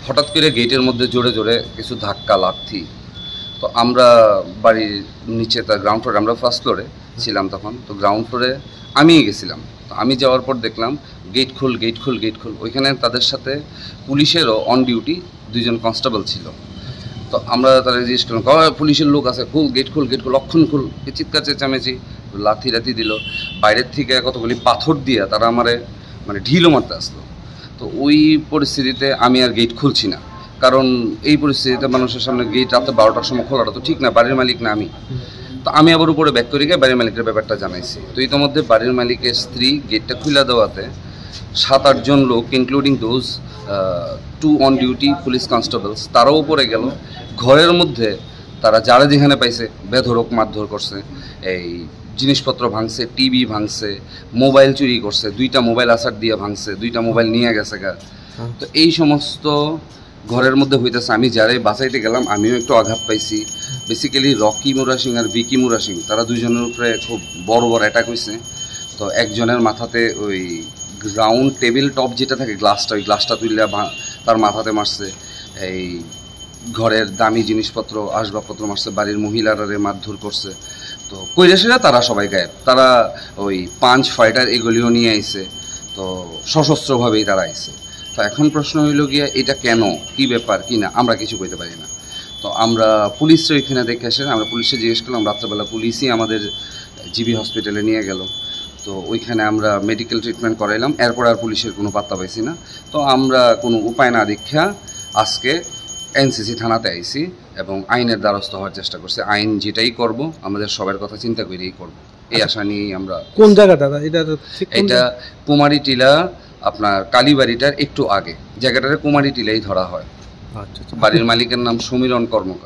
হঠাৎ করে গেটের মধ্যে জোরে জোরে কিছু ধাক্কা লাথি। তো আমরা বাড়ির নিচে তার গ্রাউন্ড ফ্লোরে, আমরা ফার্স্ট ফ্লোরে ছিলাম তখন, তো গ্রাউন্ড ফ্লোরে আমিই গেছিলাম। তো আমি যাওয়ার পর দেখলাম গেট খুল গেট খুল গেট খুল। ওইখানে তাদের সাথে পুলিশেরও অন ডিউটি 2জন কনস্টেবল ছিল। তো আমরা তারা জিজ্ঞেস করলাম, পুলিশের লোক আছে, খুল গেট খুল গেট খুল, অক্ষণ খুল, চিৎকার চেঁচামেচি, লাথি লাথি দিল। বাইরের থেকে কতগুলি পাথর দিয়ে তারা আমারে মানে ঢিলও মারতে আসলো। তো ওই পরিস্থিতিতে আমি আর গেট খুলছি না, কারণ এই পরিস্থিতিতে মানুষের সামনে গেট রাতে 12টার সময় খোলাটা তো ঠিক না, বাড়ির মালিক না আমি। তো আমি আবার উপরে ব্যাক করে গিয়ে বাড়ির মালিকের ব্যাপারটা জানাইছি। তো ইতিমধ্যে বাড়ির মালিকের স্ত্রী গেটটা খুলে দেওয়াতে 7-8 জন লোক including those 2 on duty police constables তারাও উপরে গেল। ঘরের মধ্যে তারা যারা যেখানে পাইছে বেধড়ক মারধর করছে, এই জিনিসপত্র ভাঙছে, টিভি ভাঙছে, মোবাইল চুরি করছে, 2টা মোবাইল আসার দিয়ে ভাঙছে, 2টা মোবাইল নিয়ে গেছে গা। তো এই সমস্ত ঘরের মধ্যে হইতেছে। আমি যারাই বাঁচাইতে গেলাম আমিও একটু আঘাত পাইছি। বেসিক্যালি রকি মুরা সিং আর বিকি মুরা সিং তারা 2জনের উপরে খুব বড় বড় অ্যাটাক হয়েছে। তো একজনের মাথাতে ওই রাউন্ড টেবিল টপ যেটা থাকে গ্লাসটা, ওই গ্লাসটা তুললে তার মাথাতে মারছে। এই ঘরের দামি জিনিসপত্র আসবাবপত্র মারছে, বাড়ির মহিলারা মারধর করছে। তো কৈলাসীরা তারা সবাই গায়েব, তারা ওই পাঞ্চ ফাইটার এগুলিও নিয়ে আইছে। তো সশস্ত্রভাবেই তারা আইছে। তো এখন প্রশ্ন হইল গিয়া এটা কেন, কি ব্যাপার কি না, আমরা কিছু কইতে পারি না। তো আমরা পুলিশরা এখানে দেখে আসেন, আমরা পুলিশে জিজ্ঞেস করলাম, রাত্রেবেলা পুলিশই আমাদের জিবি হসপিটালে নিয়ে গেল। তো ওইখানে আমরা মেডিকেল ট্রিটমেন্ট করাইলাম, এরপর আর পুলিশের কোনো পাত্তা পাইছি না। তো আমরা কোনো উপায় না দীক্ষা আজকে এনসিসি থানাতে আইছি এবং আইনের দ্বারস্থ হওয়ার চেষ্টা করছি। আইন যেটাই করব আমাদের সবার কথা চিন্তা করেই করব, এই আশা নিয়েই আমরা। কোন জায়গা দাদা এটা কুমারী টিলা, আপনার কালীবাড়িটার একটু আগে জায়গাটারে কুমারী টিলাই ধরা হয়। আচ্ছা, বাড়ির মালিকের নাম সমীরণ কর্মকার।